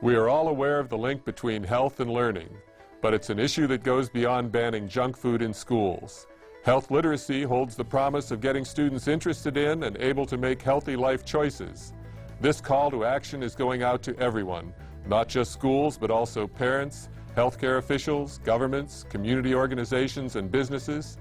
We are all aware of the link between health and learning, but it's an issue that goes beyond banning junk food in schools. Health literacy holds the promise of getting students interested in and able to make healthy life choices. This call to action is going out to everyone, not just schools, but also parents, healthcare officials, governments, community organizations, and businesses.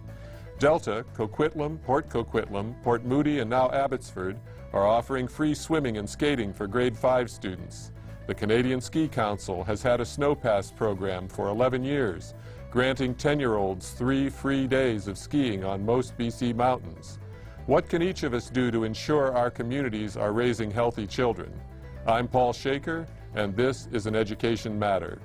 Delta, Coquitlam, Port Coquitlam, Port Moody, and now Abbotsford are offering free swimming and skating for grade 5 students. The Canadian Ski Council has had a snow pass program for 11 years, granting 10-year-olds 3 free days of skiing on most BC mountains. What can each of us do to ensure our communities are raising healthy children? I'm Paul Shaker, and this is An Education Matter.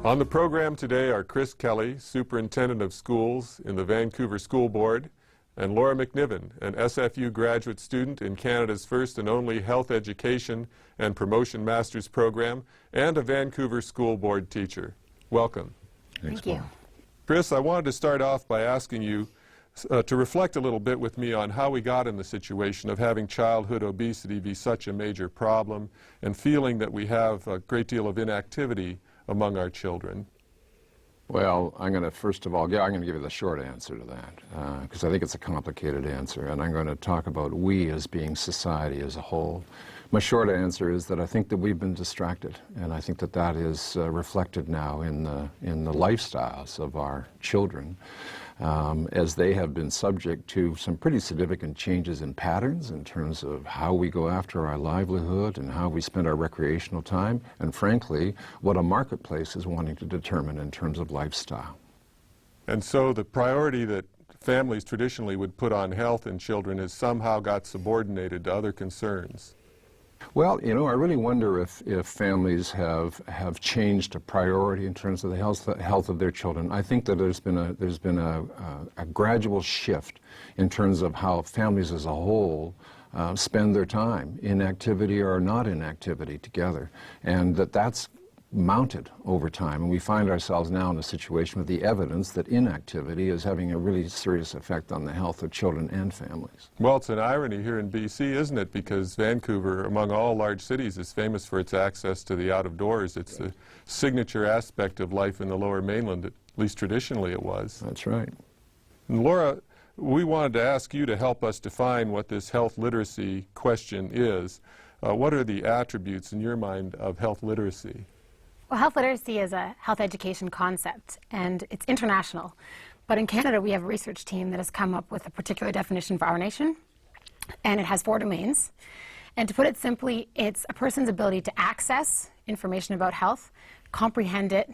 On the program today are Chris Kelly, Superintendent of Schools in the Vancouver School Board, and Laura MacNiven, an SFU graduate student in Canada's first and only Health Education and Promotion Master's Program, and a Vancouver School Board teacher. Welcome. Thank you. Chris, I wanted to start off by asking you to reflect a little bit with me on how we got in the situation of having childhood obesity be such a major problem and feeling that we have a great deal of inactivity among our children. Well, I'm going to, first of all, I'm going to give you the short answer to that, because I think it's a complicated answer, and I'm going to talk about we as being society as a whole. My short answer is that I think that we've been distracted, and I think that that is reflected now in the lifestyles of our children, as they have been subject to some pretty significant changes in patterns in terms of how we go after our livelihood and how we spend our recreational time, and frankly, what a marketplace is wanting to determine in terms of lifestyle. And so the priority that families traditionally would put on health in children has somehow got subordinated to other concerns. Well, you know, I really wonder if families have changed a priority in terms of the health of their children. I think that there's been a gradual shift in terms of how families as a whole spend their time, in activity or not in activity together, and that's mounted over time, and we find ourselves now in a situation with the evidence that inactivity is having a really serious effect on the health of children and families. Well, it's an irony here in BC, isn't it? Because Vancouver, among all large cities, is famous for its access to the out-of-doors. It's the signature aspect of life in the Lower Mainland, at least traditionally it was. That's right. And Laura, we wanted to ask you to help us define what this health literacy question is. What are the attributes, in your mind, of health literacy? Well, health literacy is a health education concept, and it's international. But in Canada, we have a research team that has come up with a particular definition for our nation, and it has 4 domains. And to put it simply, it's a person's ability to access information about health, comprehend it,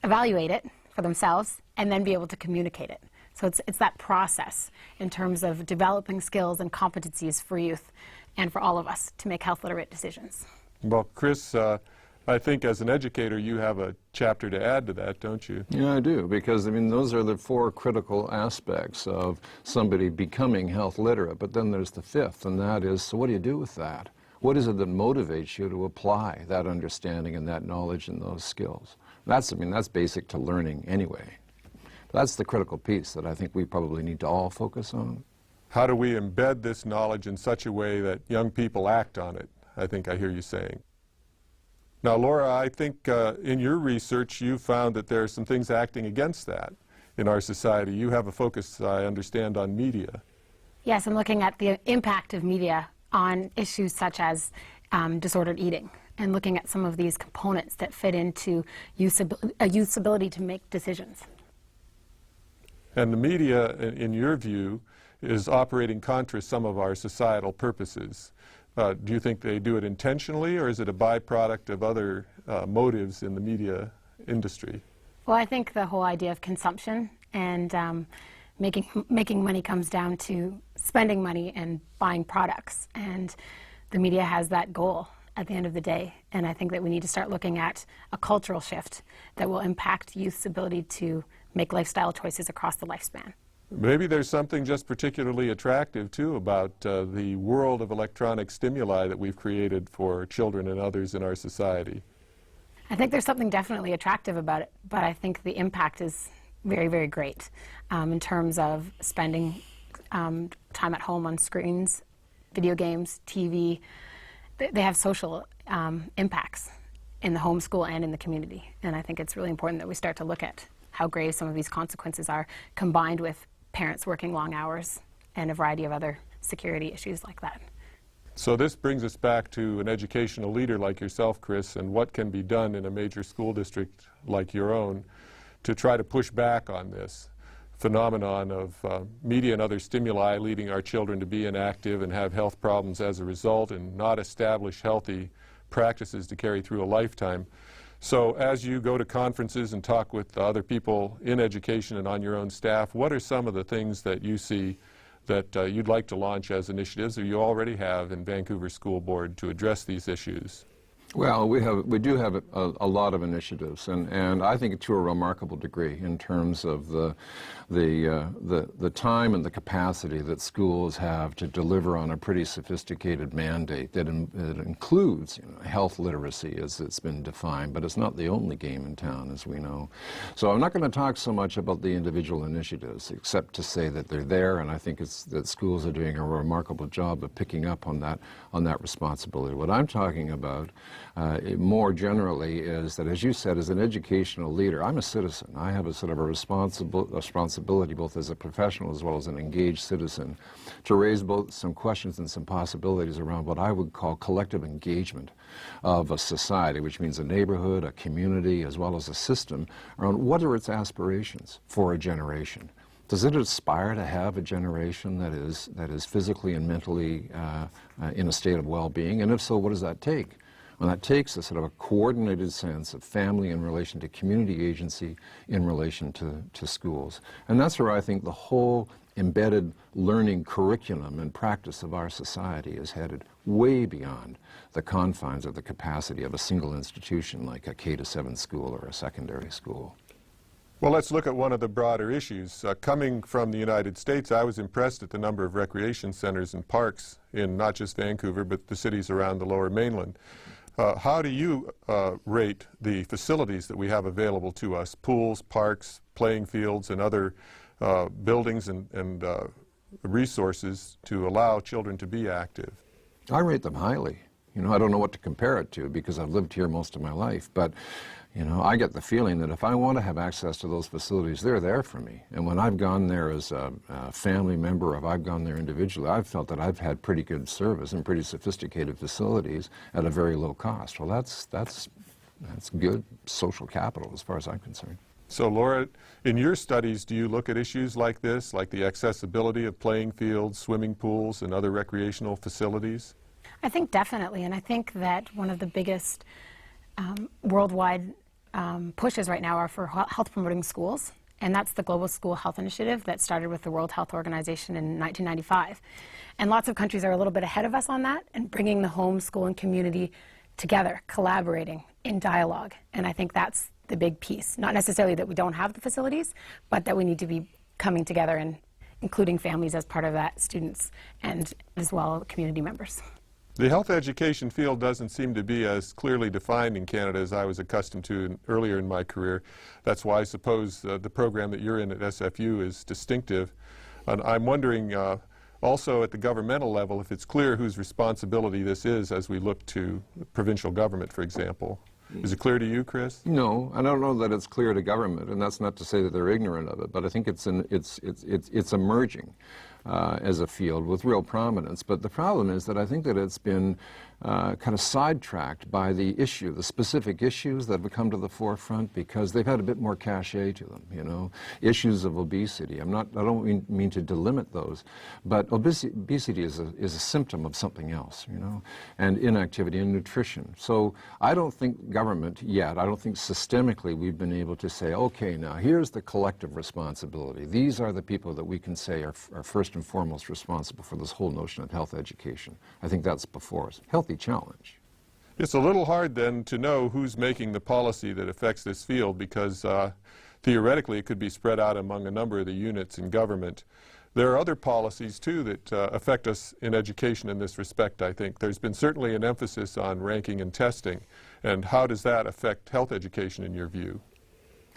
evaluate it for themselves, and then be able to communicate it. So it's that process in terms of developing skills and competencies for youth and for all of us to make health literate decisions. Well, Chris, I think as an educator you have a chapter to add to that, don't you? Yeah, I do, because I mean those are the 4 critical aspects of somebody becoming health literate, but then there's the 5th, and that is, so what do you do with that? What is it that motivates you to apply that understanding and that knowledge and those skills? That's basic to learning anyway. That's the critical piece that I think we probably need to all focus on. How do we embed this knowledge in such a way that young people act on it? I think I hear you saying. Now, Laura, I think in your research you found that there are some things acting against that in our society. You have a focus, I understand, on media. Yes, I'm looking at the impact of media on issues such as disordered eating, and looking at some of these components that fit into a youth's ability to make decisions. And the media, in your view, is operating contra some of our societal purposes. Do you think they do it intentionally, or is it a byproduct of other motives in the media industry? Well, I think the whole idea of consumption and making money comes down to spending money and buying products, and the media has that goal at the end of the day. And I think that we need to start looking at a cultural shift that will impact youth's ability to make lifestyle choices across the lifespan. Maybe there's something just particularly attractive, too, about the world of electronic stimuli that we've created for children and others in our society. I think there's something definitely attractive about it, but I think the impact is very, very great in terms of spending time at home on screens, video games, TV. They have social impacts in the home school and in the community, and I think it's really important that we start to look at how grave some of these consequences are, combined with parents working long hours and a variety of other security issues like that. So this brings us back to an educational leader like yourself, Chris, and what can be done in a major school district like your own to try to push back on this phenomenon of media and other stimuli leading our children to be inactive and have health problems as a result and not establish healthy practices to carry through a lifetime. So as you go to conferences and talk with other people in education and on your own staff, what are some of the things that you see that you'd like to launch as initiatives, or you already have in Vancouver School Board, to address these issues? Well, we do have a lot of initiatives, and I think to a remarkable degree in terms of the time and the capacity that schools have to deliver on a pretty sophisticated mandate that includes health literacy as it's been defined, but it's not the only game in town, as we know. So I'm not going to talk so much about the individual initiatives, except to say that they're there, and I think that schools are doing a remarkable job of picking up on that responsibility. What I'm talking about more generally is that, as you said, as an educational leader, I'm a citizen. I have a sort of a responsibility both as a professional as well as an engaged citizen to raise both some questions and some possibilities around what I would call collective engagement of a society, which means a neighborhood, a community, as well as a system, around what are its aspirations for a generation. Does it aspire to have a generation that is physically and mentally in a state of well-being? And if so, what does that take? Well, that takes a sort of a coordinated sense of family in relation to community agency in relation to schools. And that's where I think the whole embedded learning curriculum and practice of our society is headed, way beyond the confines of the capacity of a single institution like a K-7 school or a secondary school. Well, let's look at one of the broader issues. Coming from the United States, I was impressed at the number of recreation centers and parks in not just Vancouver, but the cities around the Lower Mainland. How do you rate the facilities that we have available to us, pools, parks, playing fields, and other buildings and resources to allow children to be active? I rate them highly. I don't know what to compare it to because I've lived here most of my life, but I get the feeling that if I want to have access to those facilities, they're there for me. And when I've gone there as a family member, or if I've gone there individually, I've felt that I've had pretty good service and pretty sophisticated facilities at a very low cost. Well, that's good social capital as far as I'm concerned. So, Laura, in your studies, do you look at issues like this, like the accessibility of playing fields, swimming pools, and other recreational facilities? I think definitely, and I think that one of the biggest worldwide pushes right now are for health promoting schools, and that's the Global School Health Initiative that started with the World Health Organization in 1995. And lots of countries are a little bit ahead of us on that and bringing the home, school, and community together, collaborating in dialogue. And I think that's the big piece. Not necessarily that we don't have the facilities, but that we need to be coming together and including families as part of that, students, and as well community members. The health education field doesn't seem to be as clearly defined in Canada as I was accustomed to earlier in my career. That's why I suppose the program that you're in at SFU is distinctive. And I'm wondering also at the governmental level if it's clear whose responsibility this is as we look to provincial government, for example. Is it clear to you, Chris? No, I don't know that it's clear to government, and that's not to say that they're ignorant of it, but I think it's emerging as a field with real prominence. But the problem is that I think that it's been kind of sidetracked by the specific issues that have come to the forefront because they've had a bit more cachet to them, Issues of obesity. I don't mean to delimit those, but obesity is a symptom of something else, and inactivity and nutrition. So I don't think government yet, I don't think systemically we've been able to say, okay, now here's the collective responsibility. These are the people that we can say are first and foremost responsible for this whole notion of health education. I think that's before us. Healthy challenge. It's a little hard then to know who's making the policy that affects this field because theoretically it could be spread out among a number of the units in government. There are other policies, too, that affect us in education in this respect, I think. There's been certainly an emphasis on ranking and testing. And how does that affect health education in your view?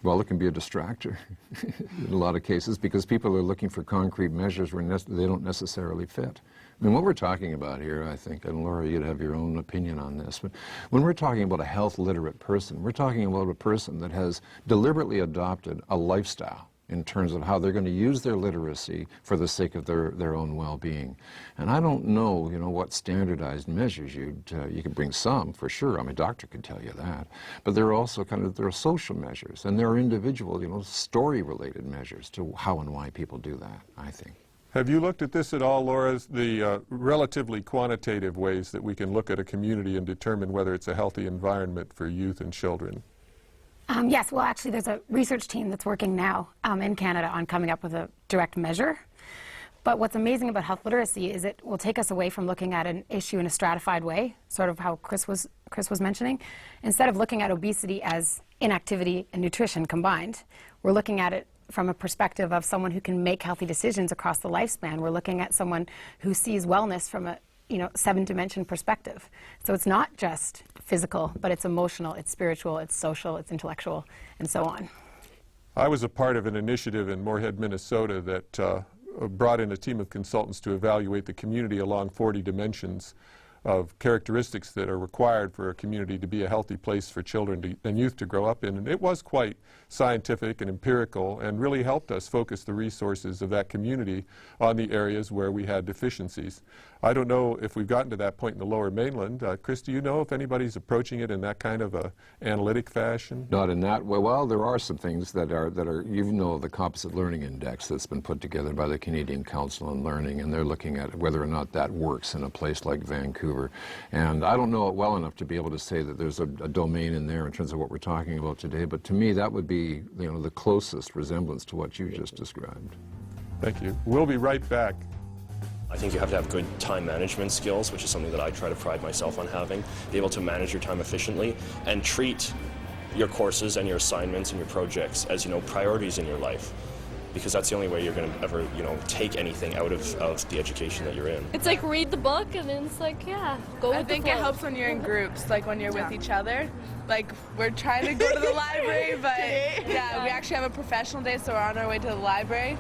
Well, it can be a distractor in a lot of cases because people are looking for concrete measures where they don't necessarily fit. I mean, what we're talking about here, I think, and Laura, you'd have your own opinion on this, but when we're talking about a health literate person, we're talking about a person that has deliberately adopted a lifestyle in terms of how they're going to use their literacy for the sake of their own well-being. And I don't know, what standardized measures you could bring some, for sure. I mean, a doctor could tell you that. But there are also there are social measures, and there are individual, story-related measures to how and why people do that, I think. Have you looked at this at all, Laura, the relatively quantitative ways that we can look at a community and determine whether it's a healthy environment for youth and children? Yes, well, actually, there's a research team that's working now in Canada on coming up with a direct measure. But what's amazing about health literacy is it will take us away from looking at an issue in a stratified way, sort of how Chris was mentioning. Instead of looking at obesity as inactivity and nutrition combined, we're looking at it from a perspective of someone who can make healthy decisions across the lifespan. We're looking at someone who sees wellness from a 7-dimension perspective. So it's not just physical, but it's emotional, it's spiritual, it's social, it's intellectual, and so on. I was a part of an initiative in Moorhead, Minnesota that brought in a team of consultants to evaluate the community along 40 dimensions of characteristics that are required for a community to be a healthy place for children and youth to grow up in. And it was quite scientific and empirical and really helped us focus the resources of that community on the areas where we had deficiencies. I don't know if we've gotten to that point in the Lower Mainland. Chris, do you know if anybody's approaching it in that kind of a analytic fashion? Not in that way. Well, there are some things that are the Composite Learning Index that's been put together by the Canadian Council on Learning, and they're looking at whether or not that works in a place like Vancouver. And I don't know it well enough to be able to say that there's a domain in there in terms of what we're talking about today, but to me that would be the closest resemblance to what you just described. Thank you. We'll be right back. I think you have to have good time management skills, which is something that I try to pride myself on having. Be able to manage your time efficiently and treat your courses and your assignments and your projects as, priorities in your life. Because that's the only way you're going to ever, take anything out of the education that you're in. It's like read the book and then it's like, yeah, go with the flow. I think it helps when you're in groups, like when you're with each other. Like, we're trying to go to the library, but we actually have a professional day, so we're on our way to the library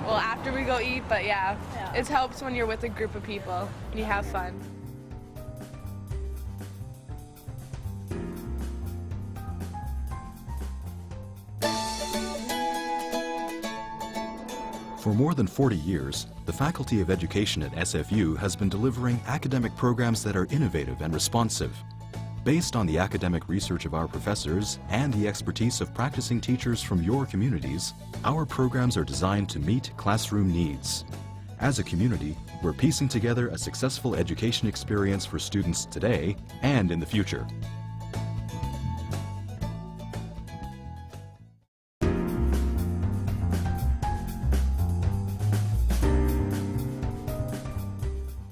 after we go eat, but it helps when you're with a group of people and you have fun. For more than 40 years, the Faculty of Education at SFU has been delivering academic programs that are innovative and responsive. Based on the academic research of our professors and the expertise of practicing teachers from your communities, our programs are designed to meet classroom needs. As a community, we're piecing together a successful education experience for students today and in the future.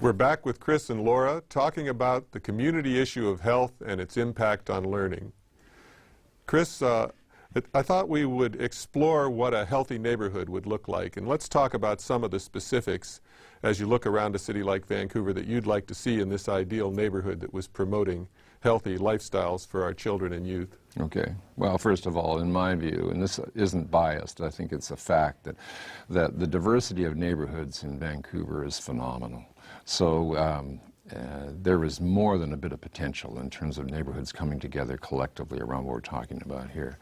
We're back with Chris and Laura talking about the community issue of health and its impact on learning. Chris, I thought we would explore what a healthy neighborhood would look like, and let's talk about some of the specifics as you look around a city like Vancouver that you'd like to see in this ideal neighborhood that was promoting healthy lifestyles for our children and youth. Okay. Well, first of all, in my view, and this isn't biased, I think it's a fact that the diversity of neighborhoods in Vancouver is phenomenal. So there is more than a bit of potential in terms of neighborhoods coming together collectively around what we're talking about here.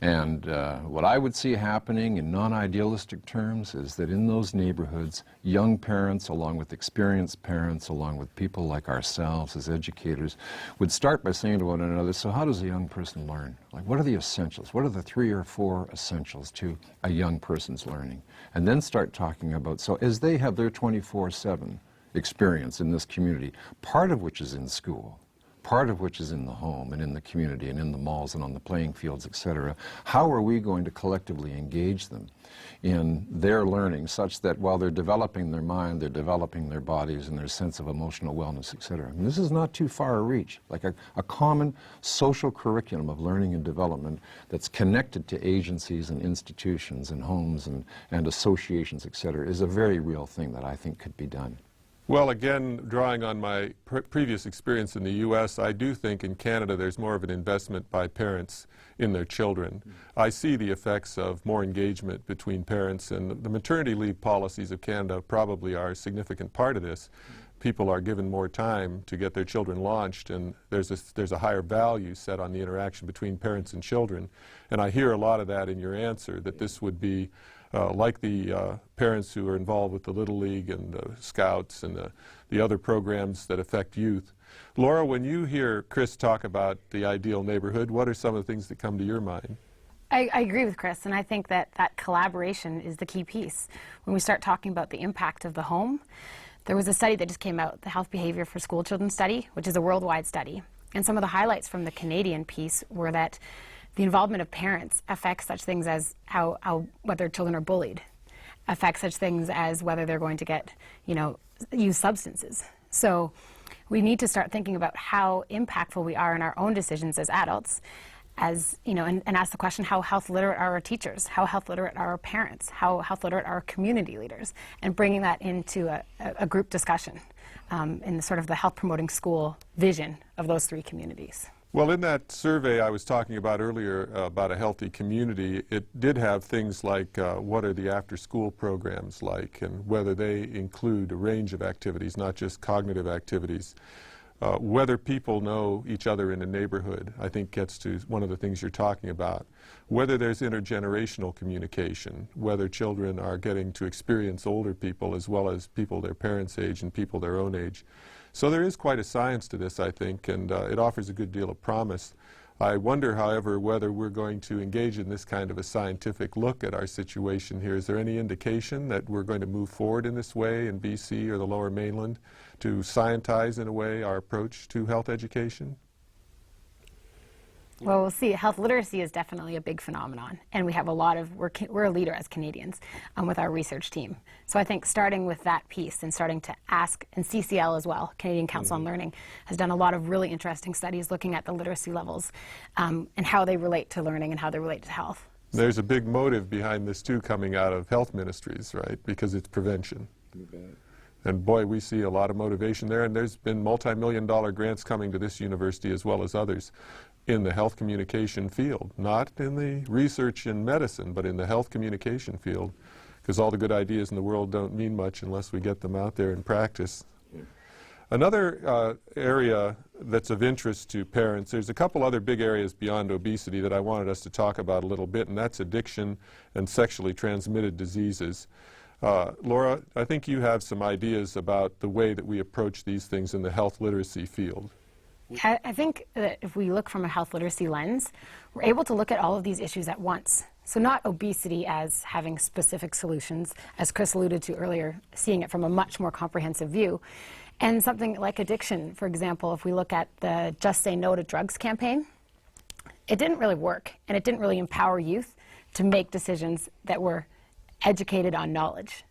And what I would see happening in non-idealistic terms is that in those neighborhoods, young parents, along with experienced parents, along with people like ourselves as educators, would start by saying to one another, so how does a young person learn? Like, what are the essentials? What are the 3 or 4 essentials to a young person's learning? And then start talking about, so as they have their 24/7 experience in this community, part of which is in school, part of which is in the home and in the community and in the malls and on the playing fields, etc., how are we going to collectively engage them in their learning such that while they're developing their mind, they're developing their bodies and their sense of emotional wellness, etc. And this is not too far a reach. Like a common social curriculum of learning and development that's connected to agencies and institutions and homes and associations, etc., is a very real thing that I think could be done. Well, again, drawing on my previous experience in the U.S., I do think in Canada there's more of an investment by parents in their children. I see the effects of more engagement between parents, and the maternity leave policies of Canada probably are a significant part of this. People are given more time to get their children launched, and there's a higher value set on the interaction between parents and children. And I hear a lot of that in your answer, that this would be like the parents who are involved with the Little League and the Scouts and the other programs that affect youth. Laura, when you hear Chris talk about the ideal neighborhood, what are some of the things that come to your mind? I agree with Chris, and I think that collaboration is the key piece. When we start talking about the impact of the home, there was a study that just came out, the Health Behavior for School Children study, which is a worldwide study. And some of the highlights from the Canadian piece were that the involvement of parents affects such things as whether children are bullied, affects such things as whether they're going to get, use substances. So we need to start thinking about how impactful we are in our own decisions as adults, and ask the question, how health literate are our teachers? How health literate are our parents? How health literate are our community leaders? And bringing that into a group discussion in sort of the health promoting school vision of those three communities. Well, in that survey I was talking about earlier about a healthy community, it did have things like what are the after-school programs like, and whether they include a range of activities, not just cognitive activities. Whether people know each other in a neighborhood, I think gets to one of the things you're talking about. Whether there's intergenerational communication, whether children are getting to experience older people as well as people their parents' age and people their own age. So there is quite a science to this, I think, and it offers a good deal of promise. I wonder, however, whether we're going to engage in this kind of a scientific look at our situation here. Is there any indication that we're going to move forward in this way in BC or the Lower Mainland to scientize, in a way, our approach to health education? Well, we'll see. Health literacy is definitely a big phenomenon, and we have a lot of, we're a leader as Canadians with our research team. So I think starting with that piece and starting to ask, and CCL as well, Canadian Council on Learning, has done a lot of really interesting studies looking at the literacy levels and how they relate to learning and how they relate to health. There's a big motive behind this, too, coming out of health ministries, right, because it's prevention. And boy, we see a lot of motivation there, and there's been multi-million-dollar grants coming to this university as well as others in the health communication field, not in the research in medicine, but in the health communication field, because all the good ideas in the world don't mean much unless we get them out there in practice. Yeah. Another area that's of interest to parents, there's a couple other big areas beyond obesity that I wanted us to talk about a little bit, and that's addiction and sexually transmitted diseases. Laura, I think you have some ideas about the way that we approach these things in the health literacy field. I think that if we look from a health literacy lens, we're able to look at all of these issues at once. So not obesity as having specific solutions, as Chris alluded to earlier, seeing it from a much more comprehensive view. And something like addiction, for example, if we look at the Just Say No to Drugs campaign, it didn't really work, and it didn't really empower youth to make decisions that were educated on knowledge.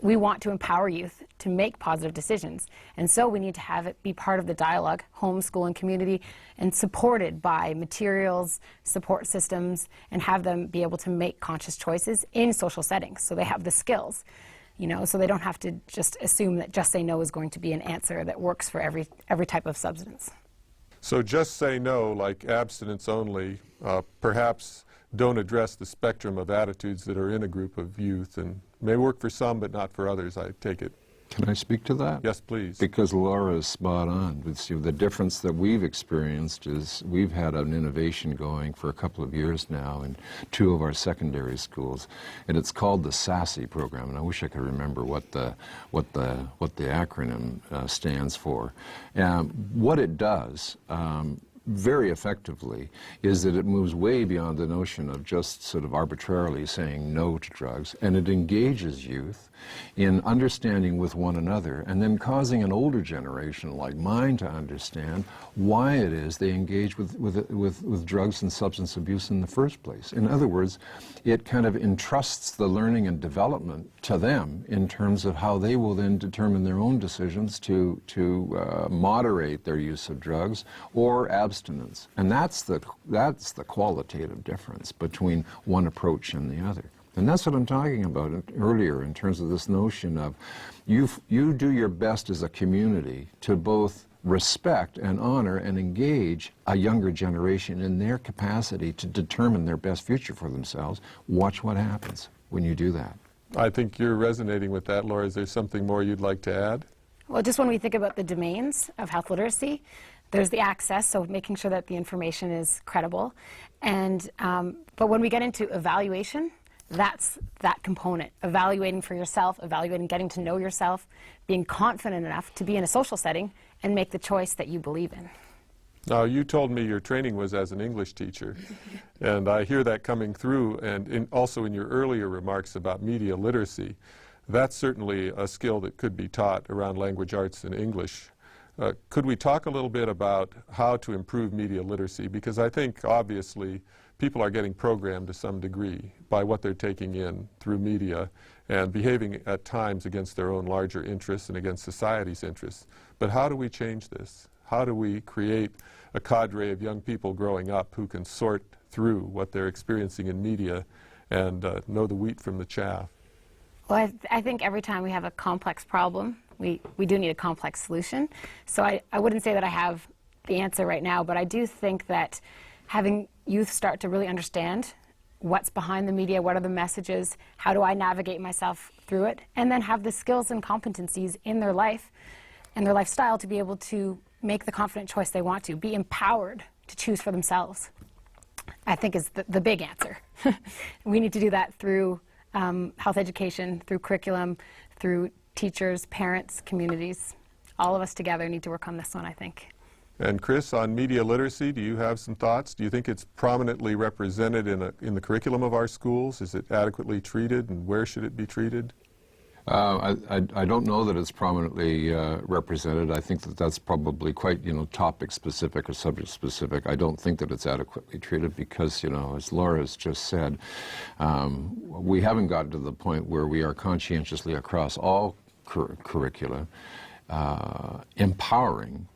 We want to empower youth to make positive decisions, and so we need to have it be part of the dialogue, home, school, and community, and supported by materials, support systems, and have them be able to make conscious choices in social settings, so they have the skills, so they don't have to just assume that Just Say No is going to be an answer that works for every type of substance. So Just Say No, like abstinence only, perhaps don't address the spectrum of attitudes that are in a group of youth, and may work for some but not for others, I take it. Can I speak to that? Yes, please. Because Laura is spot on. The difference that we've experienced is we've had an innovation going for a couple of years now in 2 of our secondary schools, and it's called the Sassy Program. And I wish I could remember what the acronym stands for. What it does, very effectively is that it moves way beyond the notion of just sort of arbitrarily saying no to drugs, and it engages youth in understanding with one another, and then causing an older generation like mine to understand why it is they engage with drugs and substance abuse in the first place. In other words, it kind of entrusts the learning and development to them in terms of how they will then determine their own decisions to moderate their use of drugs or abstinence. And that's the qualitative difference between one approach and the other. And that's what I'm talking about earlier in terms of this notion of you do your best as a community to both respect and honor and engage a younger generation in their capacity to determine their best future for themselves. Watch what happens when you do that. I think you're resonating with that, Laura. Is there something more you'd like to add? Well, just when we think about the domains of health literacy, there's the access, so making sure that the information is credible. And, but when we get into evaluation, that's that component. Evaluating for yourself, evaluating, getting to know yourself, being confident enough to be in a social setting and make the choice that you believe in. Now, you told me your training was as an English teacher, and I hear that coming through, and also in your earlier remarks about media literacy. That's certainly a skill that could be taught around language arts and English. Could we talk a little bit about how to improve media literacy? Because I think, obviously, people are getting programmed to some degree by what they're taking in through media and behaving at times against their own larger interests and against society's interests. But how do we change this? How do we create a cadre of young people growing up who can sort through what they're experiencing in media and know the wheat from the chaff? Well, I think every time we have a complex problem, we do need a complex solution. So I wouldn't say that I have the answer right now, but I do think that having youth start to really understand what's behind the media, what are the messages, how do I navigate myself through it, and then have the skills and competencies in their life and their lifestyle to be able to make the confident choice they want to, be empowered to choose for themselves, I think is the big answer. We need to do that through health education, through curriculum, through teachers, parents, communities. All of us together need to work on this one, I think. And Chris, on media literacy, do you have some thoughts? Do you think it's prominently represented in the curriculum of our schools? Is it adequately treated, and where should it be treated? I don't know that it's prominently represented. I think that that's probably quite, topic specific or subject specific. I don't think that it's adequately treated because, as Laura's just said, we haven't gotten to the point where we are conscientiously across all curricula empowering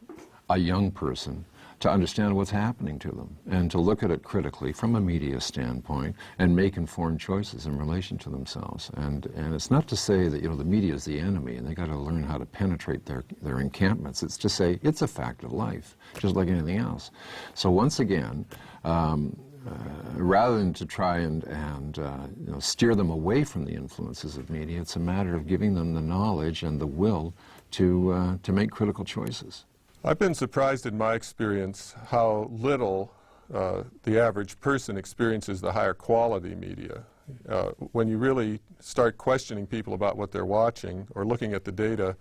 a young person to understand what's happening to them and to look at it critically from a media standpoint and make informed choices in relation to themselves. And it's not to say that, the media is the enemy and they got to learn how to penetrate their encampments. It's to say it's a fact of life, just like anything else. So once again, rather than to try and steer them away from the influences of media, it's a matter of giving them the knowledge and the will to make critical choices. I've been surprised in my experience how little the average person experiences the higher quality media. When you really start questioning people about what they're watching or looking at the data,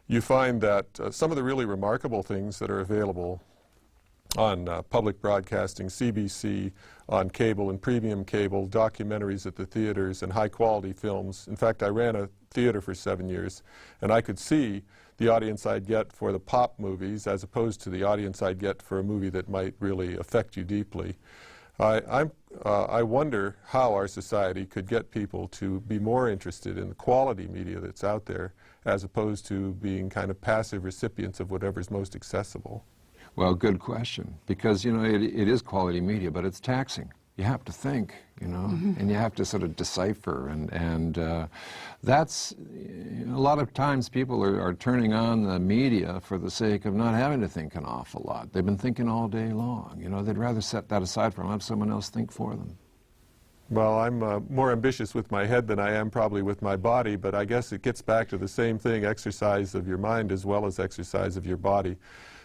you find that some of the really remarkable things that are available on public broadcasting, CBC, on cable and premium cable, documentaries at the theaters, and high-quality films. In fact, I ran a theater for 7 years, and I could see the audience I'd get for the pop movies as opposed to the audience I'd get for a movie that might really affect you deeply. I wonder how our society could get people to be more interested in the quality media that's out there as opposed to being kind of passive recipients of whatever's most accessible. Well, good question, because, it is quality media, but it's taxing. You have to think, and you have to sort of decipher, and that's, a lot of times people are turning on the media for the sake of not having to think an awful lot. They've been thinking all day long, they'd rather set that aside for them, have someone else think for them. Well, I'm more ambitious with my head than I am probably with my body, but I guess it gets back to the same thing, exercise of your mind as well as exercise of your body.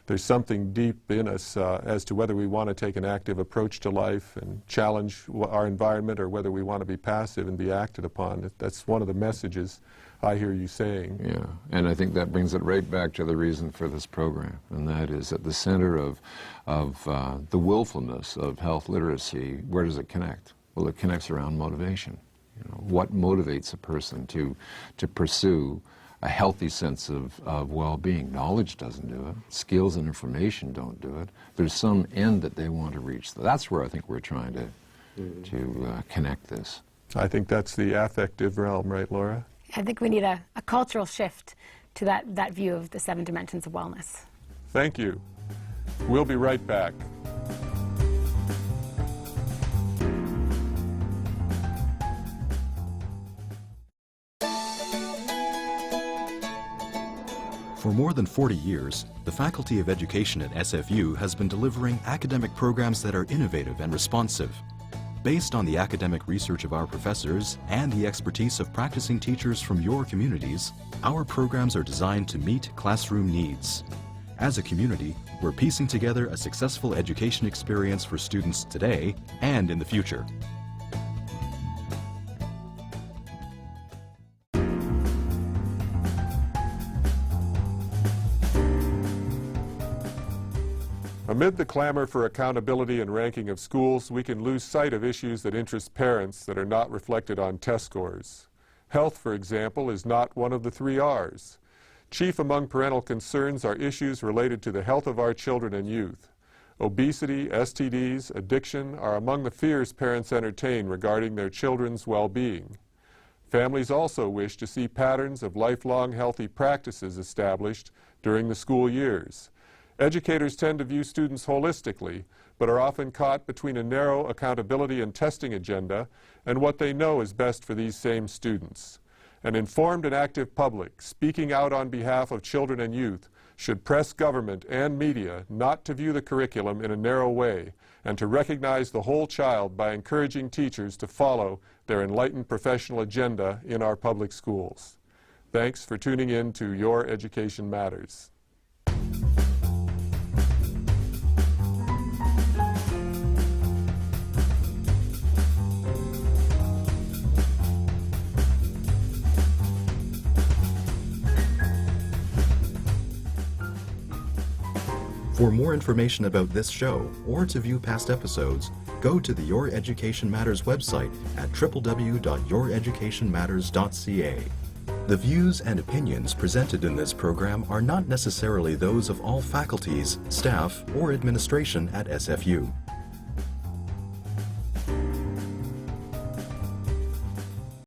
there's something deep in us as to whether we want to take an active approach to life and challenge our environment, or whether we want to be passive and be acted upon. That's one of the messages I hear you saying. Yeah, and I think that brings it right back to the reason for this program, and that is at the center of the willfulness of health literacy. Where does it connect? Well, it connects around motivation. You know, what motivates a person to pursue a healthy sense of well-being? Knowledge doesn't do it. Skills and information don't do it. There's some end that they want to reach. That's where I think we're trying to connect this. I think that's the affective realm, right, Laura? I think we need a cultural shift to that view of the 7 dimensions of wellness. Thank you. We'll be right back. For more than 40 years, the Faculty of Education at SFU has been delivering academic programs that are innovative and responsive. Based on the academic research of our professors and the expertise of practicing teachers from your communities, our programs are designed to meet classroom needs. As a community, we're piecing together a successful education experience for students today and in the future. Amid the clamor for accountability and ranking of schools, we can lose sight of issues that interest parents that are not reflected on test scores. Health, for example, is not one of the 3 R's. Chief among parental concerns are issues related to the health of our children and youth. Obesity, STDs, addiction are among the fears parents entertain regarding their children's well-being. Families also wish to see patterns of lifelong healthy practices established during the school years. Educators tend to view students holistically, but are often caught between a narrow accountability and testing agenda and what they know is best for these same students. An informed and active public, speaking out on behalf of children and youth, should press government and media not to view the curriculum in a narrow way and to recognize the whole child by encouraging teachers to follow their enlightened professional agenda in our public schools. Thanks for tuning in to Your Education Matters. For more information about this show or to view past episodes, go to the Your Education Matters website at www.youreducationmatters.ca. The views and opinions presented in this program are not necessarily those of all faculties, staff, or administration at SFU.